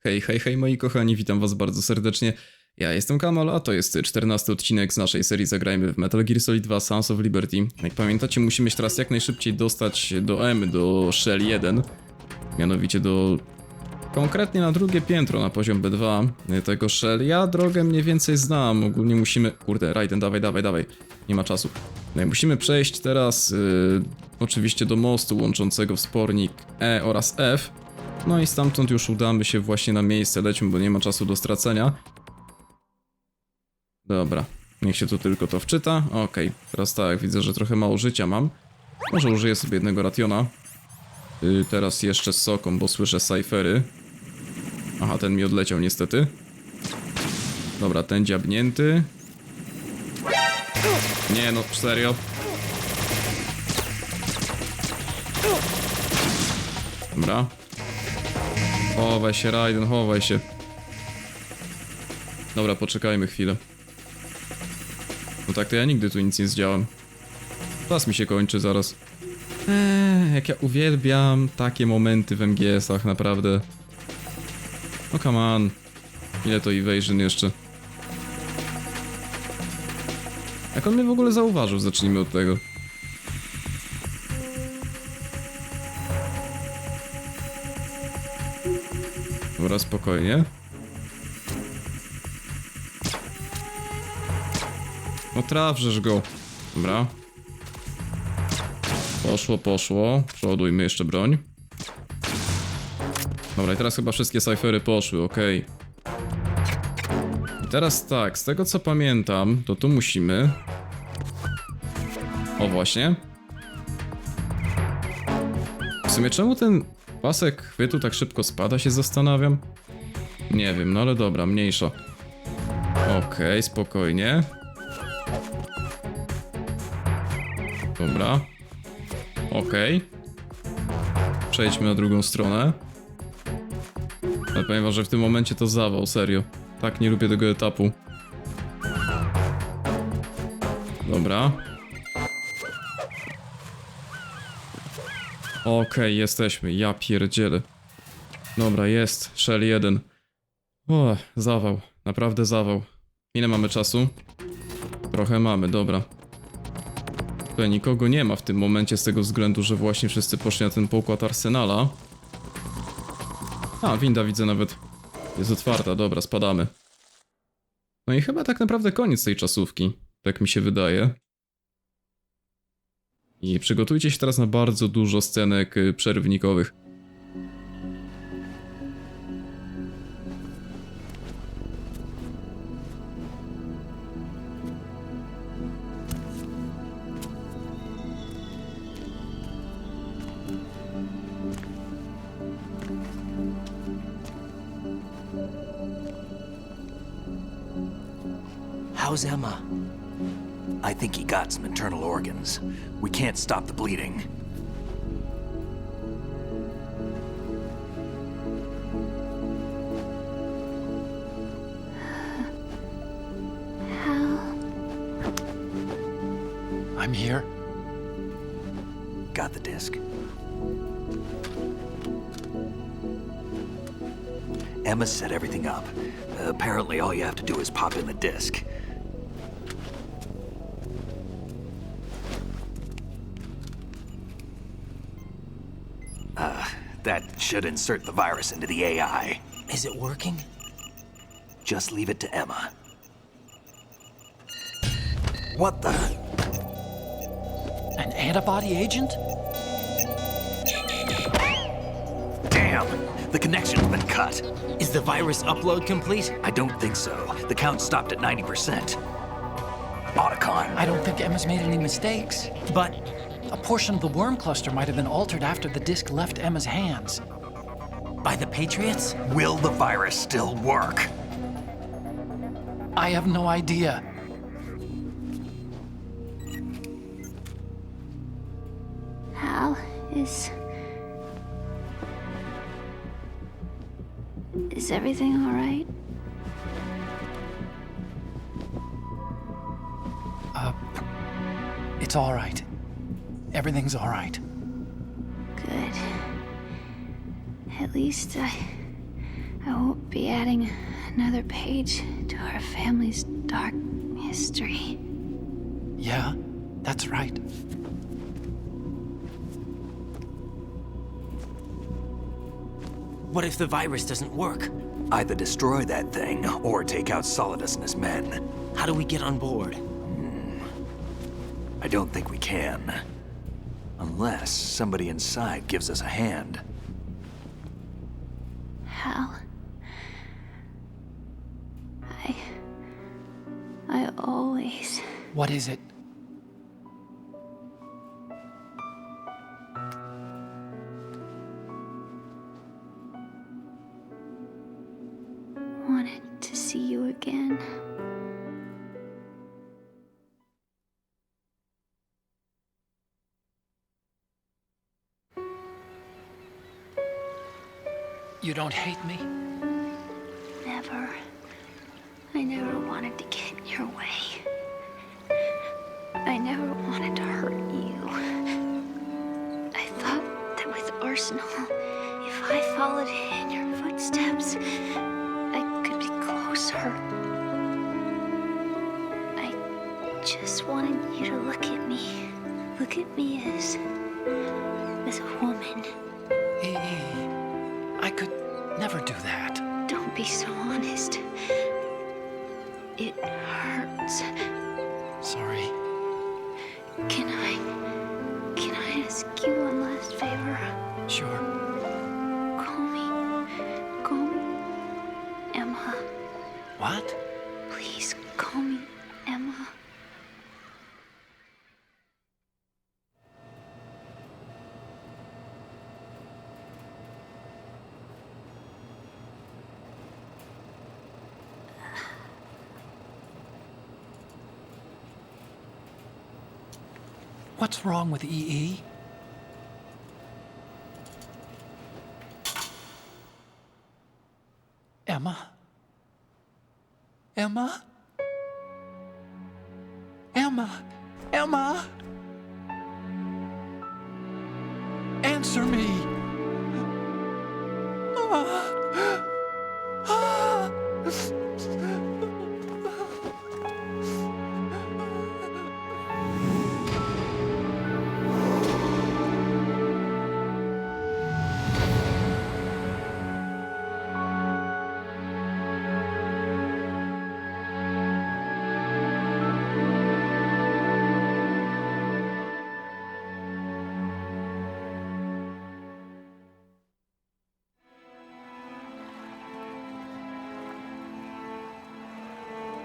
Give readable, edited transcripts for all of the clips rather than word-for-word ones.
Hej, hej, hej moi kochani, witam was bardzo serdecznie. Ja jestem KaMaL, a to jest 14 odcinek z naszej serii Zagrajmy w Metal Gear Solid 2 Sons of Liberty. Jak pamiętacie, musimy się teraz jak najszybciej dostać do M, do Shell 1. Mianowicie konkretnie na drugie piętro, na poziom B2 tego Shell. Ja drogę mniej więcej znam, ogólnie musimy... Kurde, Raiden, dawaj, nie ma czasu. Musimy przejść teraz oczywiście do mostu łączącego wspornik E oraz F. No i stamtąd już udamy się właśnie na miejsce, lećmy, bo nie ma czasu do stracenia. Dobra, niech się tu tylko to wczyta. Okej, teraz tak, widzę, że trochę mało życia mam. Może użyję sobie jednego rationa. Teraz jeszcze z soką, bo słyszę cyfery. Aha, ten mi odleciał niestety. Dobra, ten dziabnięty. Nie no, serio. Dobra. Chowaj się, Raiden, chowaj się. Dobra, poczekajmy chwilę. No tak to ja nigdy tu nic nie zdziałam. Czas mi się kończy zaraz. Jak ja uwielbiam takie momenty w MGS-ach, naprawdę. No come on. Ile to evasion jeszcze? Jak on mnie w ogóle zauważył? Zacznijmy od tego. Dobra, spokojnie. No trafrzesz go. Dobra. Poszło. Przeładujmy jeszcze broń. Dobra, i teraz chyba wszystkie cyfery poszły, okej. I teraz tak, z tego co pamiętam, to tu musimy... O właśnie. W sumie czemu ten pasek chwytu tak szybko spada, się zastanawiam? Nie wiem, no ale dobra, mniejsza. Okej, spokojnie. Dobra. Okej. Przejdźmy na drugą stronę. Ale powiem wam, że w tym momencie to zawał, serio. Tak nie lubię tego etapu. Dobra. Okej, jesteśmy. Ja pierdzielę. Dobra, jest. Shell 1. O, zawał. Naprawdę zawał. Ile mamy czasu? Trochę mamy, dobra. Tutaj nikogo nie ma w tym momencie z tego względu, że właśnie wszyscy poszli na ten pokład Arsenala. A, winda widzę nawet. Jest otwarta, dobra, spadamy. No i chyba tak naprawdę koniec tej czasówki. Tak mi się wydaje. I przygotujcie się teraz na bardzo dużo scenek przerywnikowych. How's Emma? I think he got some internal organs. We can't stop the bleeding. I'm here. Got the disc. Emma set everything up. Apparently all you have to do is pop in the disc. That should insert the virus into the AI. Is it working? Just leave it to Emma. What the? An antibody agent? Damn! The connection's been cut. Is the virus upload complete? I don't think so. The count stopped at 90%. Otacon. I don't think Emma's made any mistakes. But a portion of the worm cluster might have been altered after the disc left Emma's hands. By the Patriots? Will the virus still work? I have no idea. Hal, is everything all right? It's all right. Everything's all right. Good. At least I won't be adding another page to our family's dark history. Yeah, that's right. What if the virus doesn't work? Either destroy that thing, or take out Solidus and his men. How do we get on board? I don't think we can. Unless somebody inside gives us a hand. Hal. I always... What is it? wanted to see you again. You don't hate me? Never. I never wanted to get in your way. I never wanted to hurt you. I thought that with Arsenal, if I followed in your footsteps, I could be closer. I just wanted you to look at me. Look at me as a woman. I could never do that. Don't be so honest. It hurts. Sorry. Can I ask you one last favor? Sure. Call me Emma. What? Please call me Emma. What's wrong with EE? Emma? Emma? Emma? Emma? Answer me!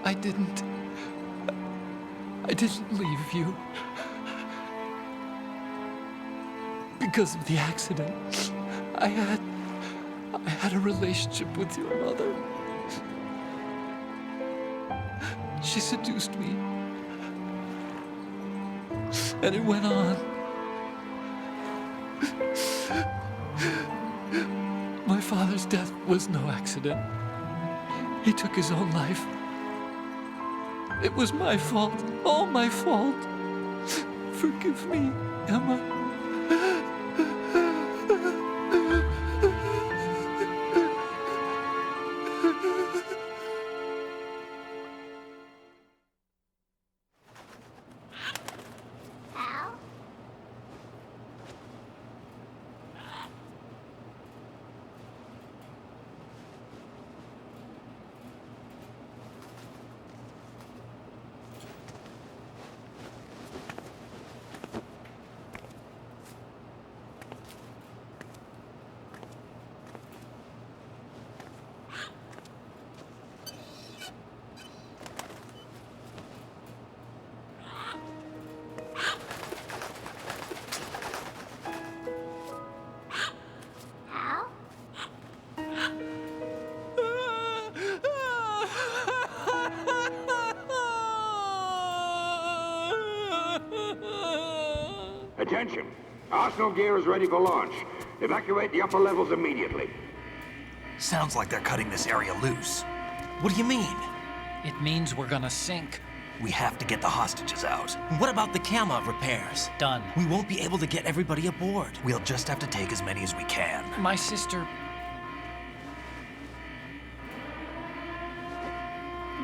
I didn't leave you. Because of the accident, I had a relationship with your mother. She seduced me. And it went on. My father's death was no accident. He took his own life. It was my fault, all my fault. Forgive me, Emma. Attention! Arsenal gear is ready for launch. Evacuate the upper levels immediately. Sounds like they're cutting this area loose. What do you mean? It means we're gonna sink. We have to get the hostages out. What about the KaMaL repairs? Done. We won't be able to get everybody aboard. We'll just have to take as many as we can. My sister...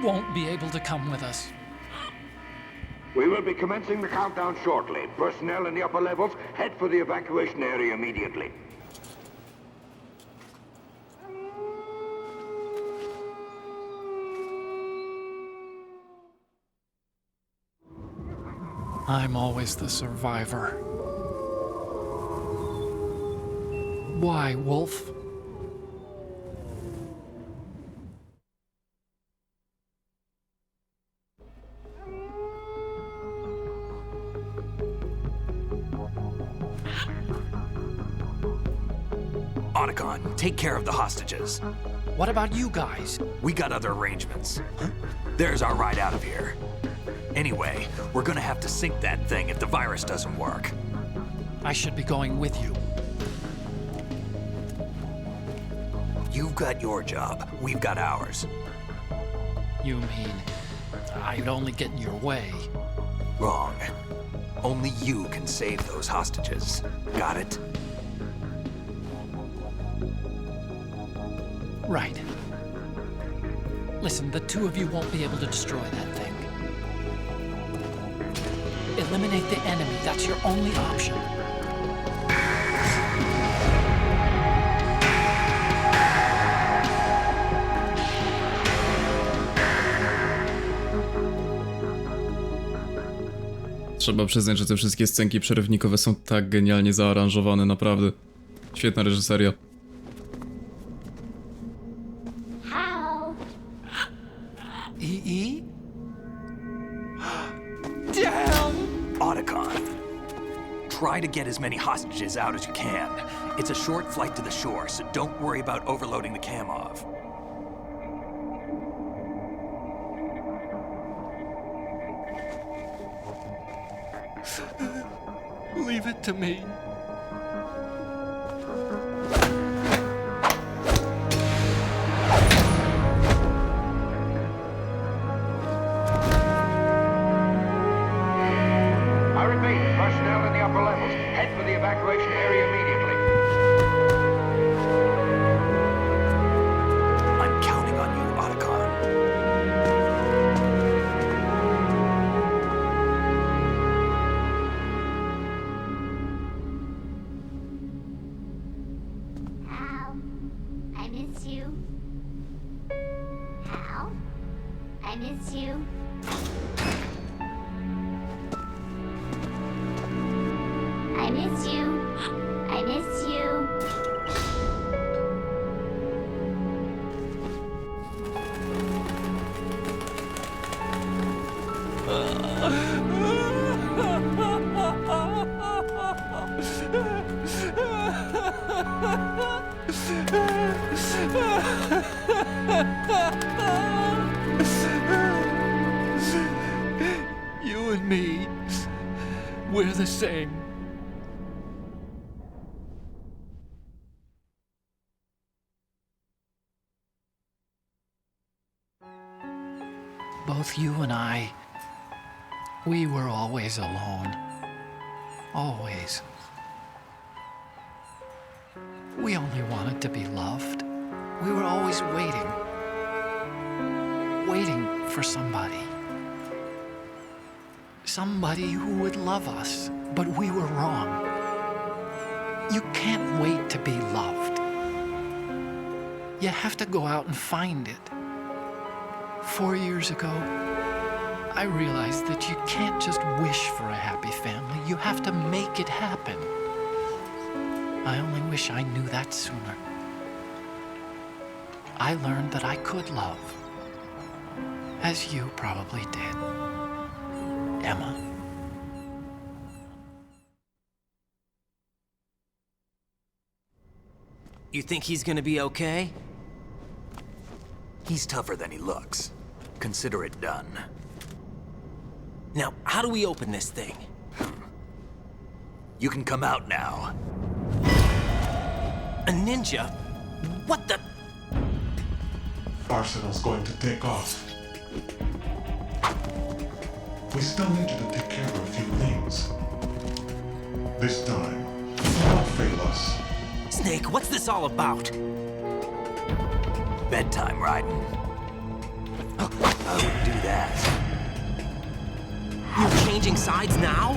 won't be able to come with us. We will be commencing the countdown shortly. Personnel in the upper levels, head for the evacuation area immediately. I'm always the survivor. Why, Wolf? Otacon, take care of the hostages. What about you guys? We got other arrangements. There's our ride out of here. Anyway, we're gonna have to sink that thing if the virus doesn't work. I should be going with you. You've got your job, we've got ours. You mean I'd only get in your way? Wrong. Only you can save those hostages. Got it? Right. Listen, the two of you won't be able to destroy that thing. Eliminate the enemy. That's your only option. Trzeba przyznać, że te wszystkie scenki przerywnikowe są tak genialnie zaaranżowane, naprawdę. Świetna reżyseria. E? Damn! Otacon, try to get as many hostages out as you can. It's a short flight to the shore, so don't worry about overloading the Kamov. Leave it to me. I repeat, personnel in the upper levels, head for the evacuation area immediately. I'm counting on you, Otacon. Hal, I miss you. Hal, I miss you. I miss you. I miss you. You and me, we're the same. Both you and I, we were always alone. Always. We only wanted to be loved. We were always waiting. Waiting for somebody. Somebody who would love us, but we were wrong. You can't wait to be loved. You have to go out and find it. 4 years ago, I realized that you can't just wish for a happy family. You have to make it happen. I only wish I knew that sooner. I learned that I could love, as you probably did, Emma. You think he's gonna be okay? He's tougher than he looks. Consider it done. Now, how do we open this thing? You can come out now. A ninja? What the? Arsenal's going to take off. We still need you to take care of a few things. This time, do not fail us. Snake, what's this all about? Bedtime, Raiden. I wouldn't do that. You're changing sides now?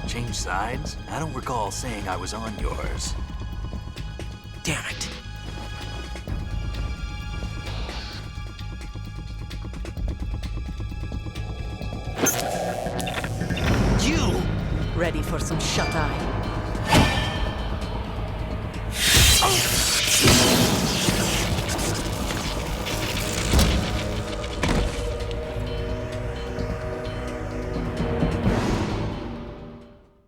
Change sides? I don't recall saying I was on yours. Damn it. You! Ready for some shut-eye?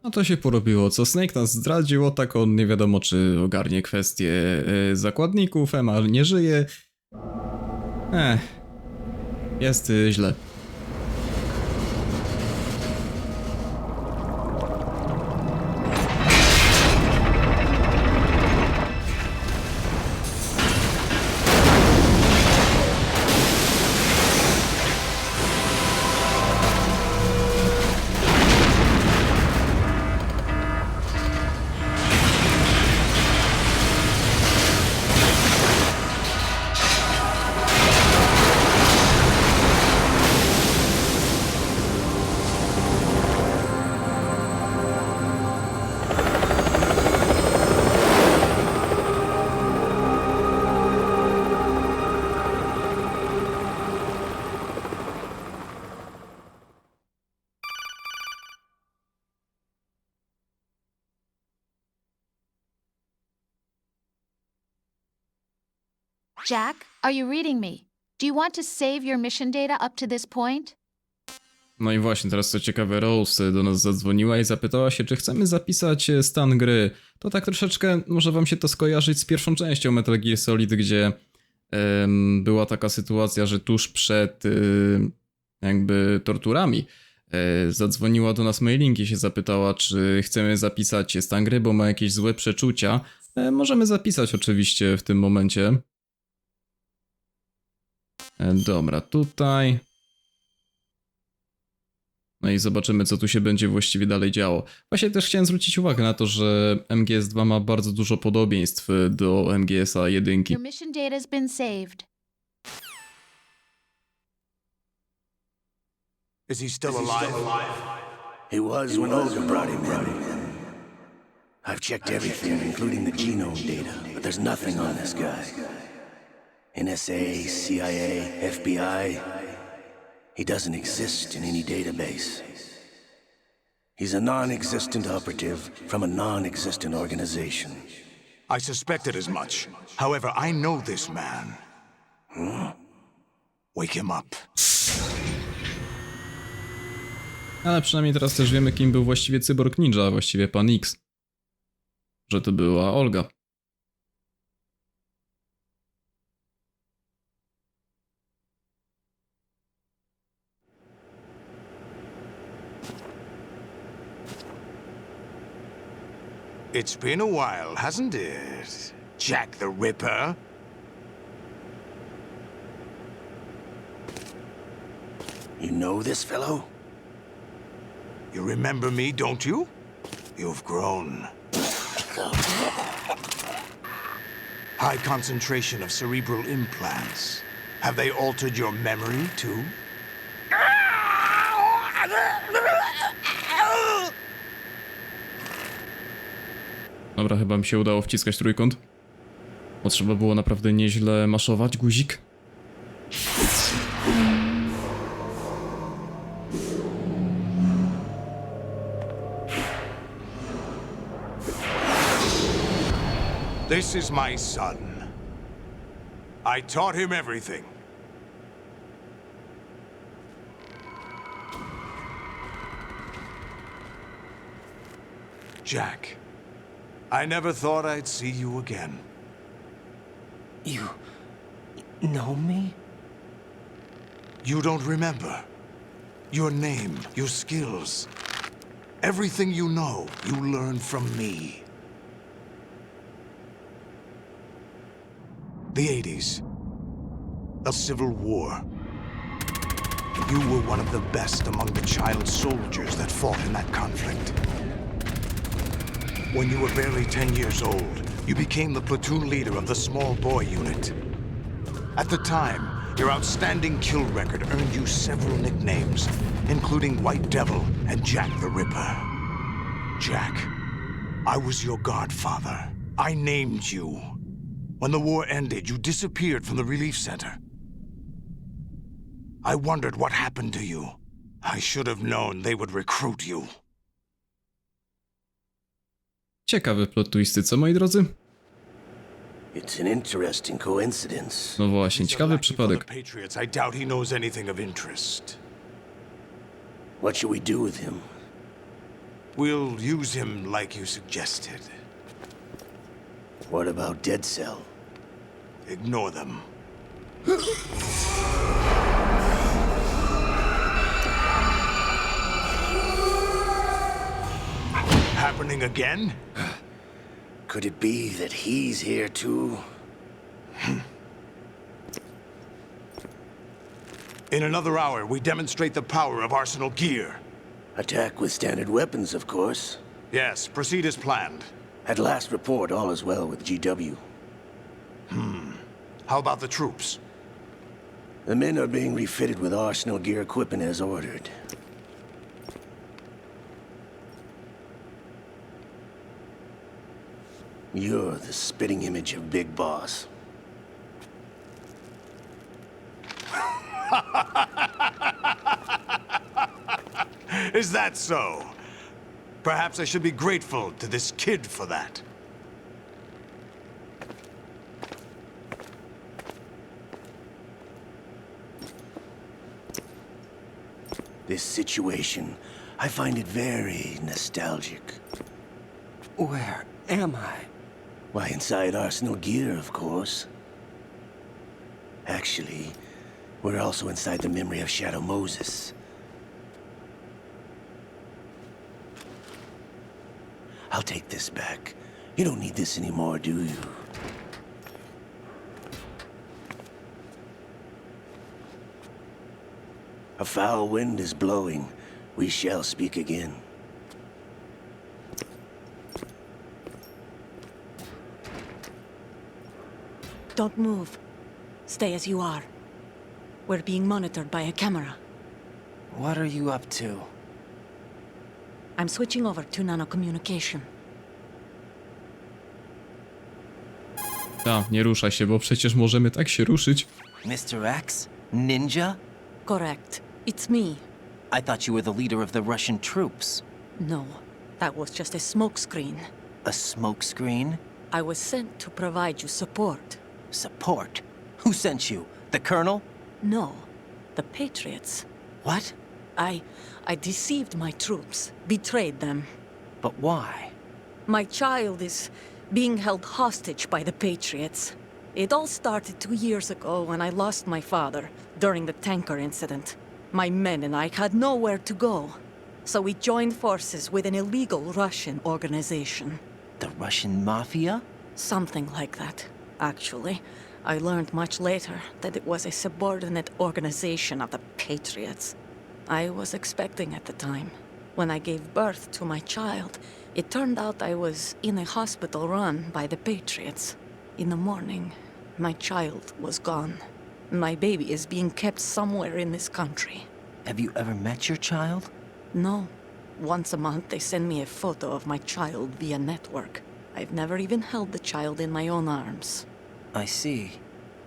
No to się porobiło, co Snake nas zdradził, o tak on nie wiadomo czy ogarnie kwestię zakładników, Emma nie żyje. Jest źle. Jack, are you reading me? Do you want to save your mission data up to this point? No i właśnie, teraz co ciekawe, Rose do nas zadzwoniła i zapytała się, czy chcemy zapisać stan gry. To tak troszeczkę może wam się to skojarzyć z pierwszą częścią Metal Gear Solid, gdzie była taka sytuacja, że tuż przed jakby torturami zadzwoniła do nas mailing i się zapytała, czy chcemy zapisać stan gry, bo ma jakieś złe przeczucia. Możemy zapisać oczywiście w tym momencie. Dobra, tutaj. No i zobaczymy, co tu się będzie właściwie dalej działo. Właśnie też chciałem zwrócić uwagę na to, że MGS2 ma bardzo dużo podobieństw do MGS-a 1. Your mission data has been saved. Is he still alive? He was when Olga brought him in. I've checked everything, including the genome data, but there's nothing on this guy. NSA, CIA, FBI. He doesn't exist in any database. He's a non-existent operative from a non-existent organization. I suspected as much. However, I know this man. Wake him up. Ale przynajmniej teraz też wiemy, kim był właściwie Cyborg Ninja, a właściwie Pan X. Że to była Olga. It's been a while, hasn't it? Jack the Ripper? You know this fellow? You remember me, don't you? You've grown. High concentration of cerebral implants. Have they altered your memory, too? Dobra, chyba mi się udało wciskać trójkąt. Bo trzeba było naprawdę nieźle maszować guzik. This is my son. I taught him everything. Jack, I never thought I'd see you again. You know me? You don't remember. Your name, your skills. Everything you know, you learned from me. The 80s. A civil war. You were one of the best among the child soldiers that fought in that conflict. When you were barely 10 years old, you became the platoon leader of the small boy unit. At the time, Your outstanding kill record earned you several nicknames, including White Devil and Jack the Ripper. Jack, I was your godfather. I named you. When the war ended, you disappeared from the relief center. I wondered what happened to you. I should have known they would recruit you. Ciekawe plot twisty, co moi drodzy? It's an interesting coincidence. No właśnie, ciekawy For przypadek. the Patriots, I doubt he knows anything of interest. What should we do with him? We'll use him like you suggested. What about Dead Cell? Ignore them. Happening again? Could it be that he's here too? In another hour, we demonstrate the power of Arsenal gear. Attack with standard weapons, of course. Yes, proceed as planned. At last report, all is well with GW. How about the troops? The men are being refitted with Arsenal gear equipment as ordered. You're the spitting image of Big Boss. Is that so? Perhaps I should be grateful to this kid for that. This situation, I find it very nostalgic. Where am I? Why, inside Arsenal gear, of course. Actually, we're also inside the memory of Shadow Moses. I'll take this back. You don't need this anymore, do you? A foul wind is blowing. We shall speak again. Don't move. Stay as you are. We're being monitored by a camera. What are you up to? I'm switching over to nanocommunication. Ta, nie ruszaj się, bo przecież możemy tak się ruszyć. Mr. X? Ninja? Correct. It's me. I thought you were the leader of the Russian troops. No, that was just a smokescreen. A smokescreen? I was sent to provide you support. Support? Who sent you? The Colonel? No, the Patriots. What? I deceived my troops, betrayed them. But why? My child is being held hostage by the Patriots. It all started 2 years ago when I lost my father during the tanker incident. My men and I had nowhere to go, so we joined forces with an illegal Russian organization. The Russian Mafia? Something like that, actually. I learned much later that it was a subordinate organization of the Patriots. I was expecting at the time. When I gave birth to my child, it turned out I was in a hospital run by the Patriots. In the morning, my child was gone. My baby is being kept somewhere in this country. Have you ever met your child? No. Once a month, they send me a photo of my child via network. I've never even held the child in my own arms. I see.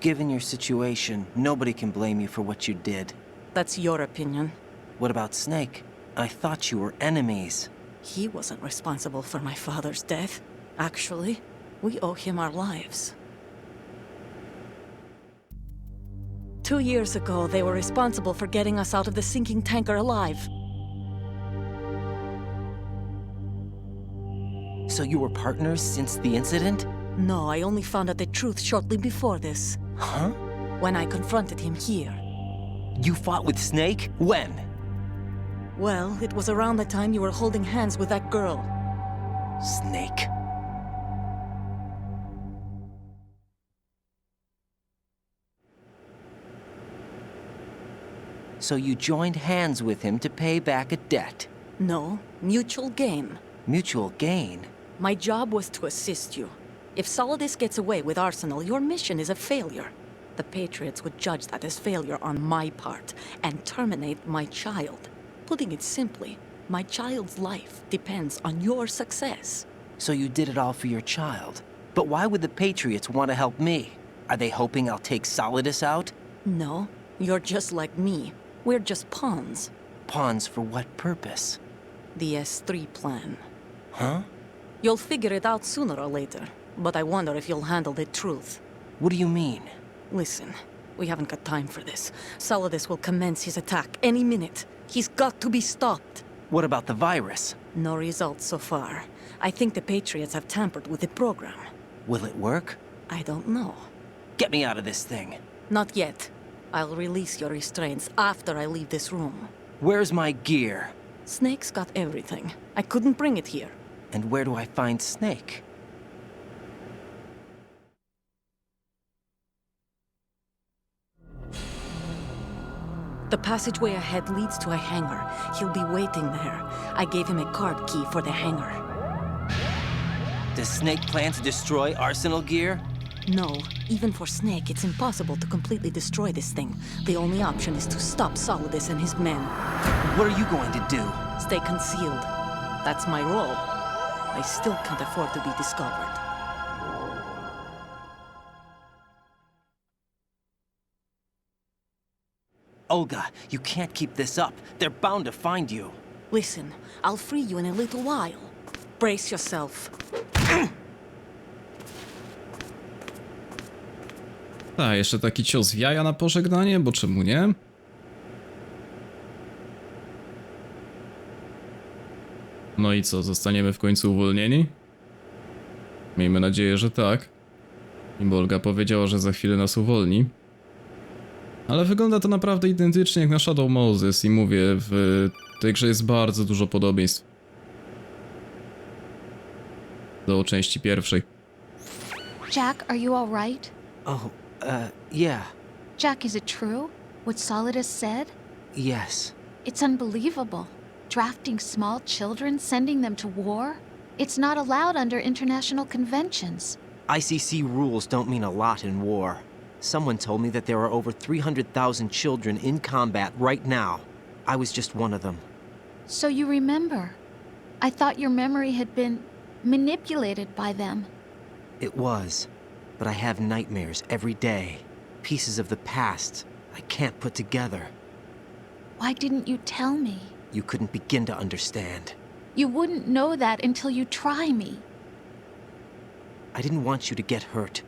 Given your situation, nobody can blame you for what you did. That's your opinion. What about Snake? I thought you were enemies. He wasn't responsible for my father's death. Actually, we owe him our lives. 2 years ago, they were responsible for getting us out of the sinking tanker alive. So you were partners since the incident? No, I only found out the truth shortly before this. Huh? When I confronted him here. You fought with Snake? When? Well, it was around the time you were holding hands with that girl. Snake. So you joined hands with him to pay back a debt? No, mutual gain. Mutual gain? My job was to assist you. If Solidus gets away with Arsenal, your mission is a failure. The Patriots would judge that as failure on my part and terminate my child. Putting it simply, my child's life depends on your success. So you did it all for your child. But why would the Patriots want to help me? Are they hoping I'll take Solidus out? No, you're just like me. We're just pawns. Pawns for what purpose? The S3 plan. Huh? You'll figure it out sooner or later, but I wonder if you'll handle the truth. What do you mean? Listen, we haven't got time for this. Solidus will commence his attack any minute. He's got to be stopped. What about the virus? No results so far. I think the Patriots have tampered with the program. Will it work? I don't know. Get me out of this thing. Not yet. I'll release your restraints after I leave this room. Where's my gear? Snake's got everything. I couldn't bring it here. And where do I find Snake? The passageway ahead leads to a hangar. He'll be waiting there. I gave him a card key for the hangar. Does Snake plan to destroy Arsenal gear? No, even for Snake, it's impossible to completely destroy this thing. The only option is to stop Solidus and his men. What are you going to do? Stay concealed. That's my role. I still can't afford to be discovered. Olga, you can't keep this up. They're bound to find you. Listen, I'll free you in a little while. Brace yourself. Tak, jeszcze taki cios w jaja na pożegnanie, bo czemu nie? No i co, zostaniemy w końcu uwolnieni? Miejmy nadzieję, że tak. I Olga powiedziała, że za chwilę nas uwolni. Ale wygląda to naprawdę identycznie jak na Shadow Moses i mówię, w tej grze jest bardzo dużo podobieństw do części pierwszej. Jack, are you all right? Oh, yeah. Jack, is it true? What Solidus said? Yes. It's unbelievable. Drafting small children, sending them to war? It's not allowed under international conventions. ICC rules don't mean a lot in war. Someone told me that there are over 300,000 children in combat right now. I was just one of them. So you remember. I thought your memory had been manipulated by them. It was. But I have nightmares every day. Pieces of the past I can't put together. Why didn't you tell me? You couldn't begin to understand. You wouldn't know that until you try me. I didn't want you to get hurt.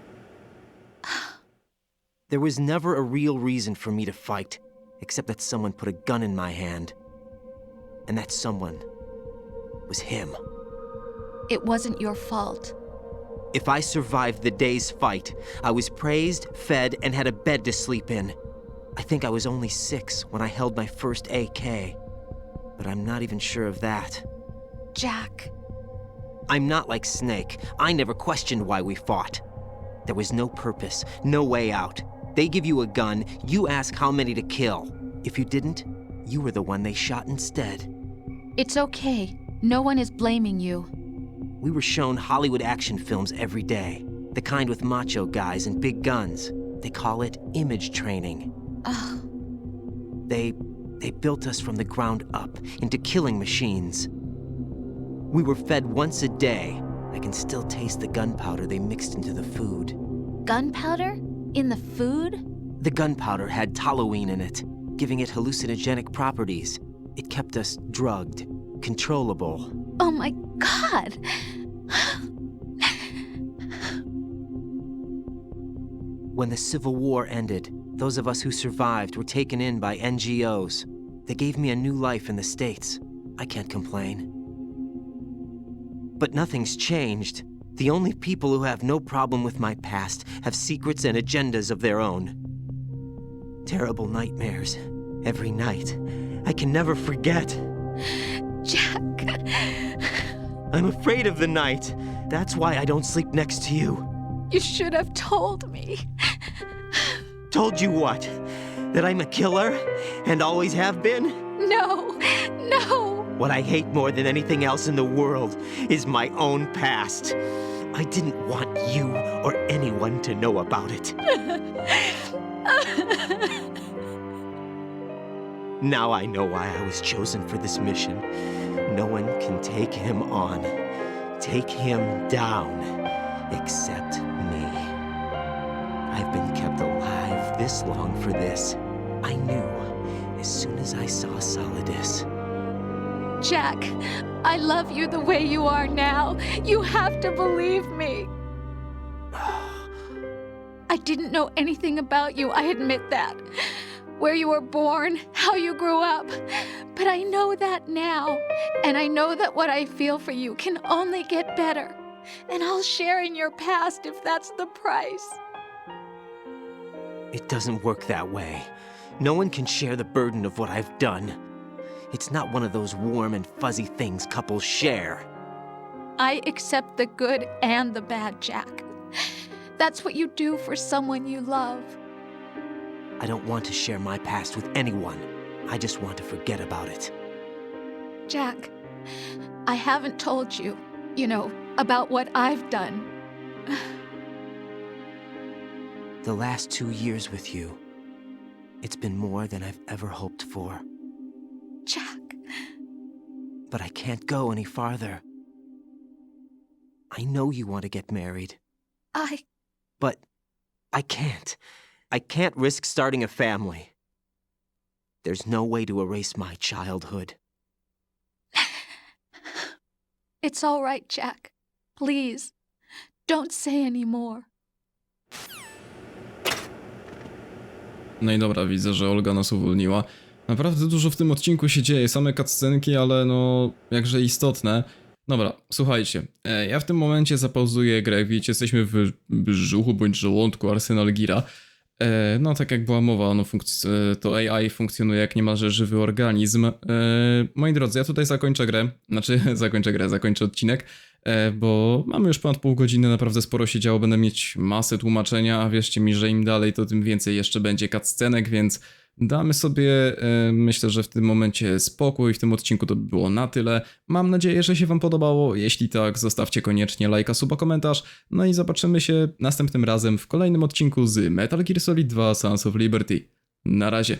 There was never a real reason for me to fight, except that someone put a gun in my hand. And that someone was him. It wasn't your fault. If I survived the day's fight, I was praised, fed, and had a bed to sleep in. I think I was only 6 when I held my first AK. But I'm not even sure of that. Jack. I'm not like Snake. I never questioned why we fought. There was no purpose, no way out. They give you a gun, you ask how many to kill. If you didn't, you were the one they shot instead. It's okay. No one is blaming you. We were shown Hollywood action films every day. The kind with macho guys and big guns. They call it image training. Ugh. They built us from the ground up into killing machines. We were fed once a day. I can still taste the gunpowder they mixed into the food. Gunpowder? In the food? The gunpowder had toluene in it, giving it hallucinogenic properties. It kept us drugged, controllable. Oh my God! When the Civil War ended, those of us who survived were taken in by NGOs. They gave me a new life in the States. I can't complain. But nothing's changed. The only people who have no problem with my past have secrets and agendas of their own. Terrible nightmares. Every night. I can never forget. Jack. I'm afraid of the night. That's why I don't sleep next to you. You should have told me. Told you what? That I'm a killer? And always have been? No, no. What I hate more than anything else in the world is my own past. I didn't want you or anyone to know about it. Now I know why I was chosen for this mission. No one can take him on, take him down, except me. I've been kept alive this long for this. I knew as soon as I saw Solidus. Jack, I love you the way you are now. You have to believe me. I didn't know anything about you, I admit that. Where you were born, how you grew up. But I know that now. And I know that what I feel for you can only get better. And I'll share in your past if that's the price. It doesn't work that way. No one can share the burden of what I've done. It's not one of those warm and fuzzy things couples share. I accept the good and the bad, Jack. That's what you do for someone you love. I don't want to share my past with anyone. I just want to forget about it. Jack, I haven't told you, about what I've done. The last 2 years with you, it's been more than I've ever hoped for. Jack. But I can't go any farther. I know you want to get married. But I can't. I can't risk starting a family. There's no way to erase my childhood. It's all right, Jack. Please, don't say any more. No i dobra, widzę, że Olga nas uwolniła. Naprawdę dużo w tym odcinku się dzieje, same cutscenki, ale no jakże istotne. Dobra, słuchajcie, ja w tym momencie zapauzuję grę, jak widzicie, jesteśmy w brzuchu bądź żołądku Arsenal Gira. No tak jak była mowa, no to AI funkcjonuje jak niemalże żywy organizm. Moi drodzy, ja tutaj zakończę grę, zakończę odcinek, bo mamy już ponad pół godziny, naprawdę sporo się działo, będę mieć masę tłumaczenia, a wierzcie mi, że im dalej, to tym więcej jeszcze będzie cutscenek, więc damy sobie, myślę, że w tym momencie spokój, w tym odcinku to by było na tyle. Mam nadzieję, że się wam podobało, jeśli tak, zostawcie koniecznie lajka, suba, komentarz, no i zobaczymy się następnym razem w kolejnym odcinku z Metal Gear Solid 2 Sons of Liberty. Na razie.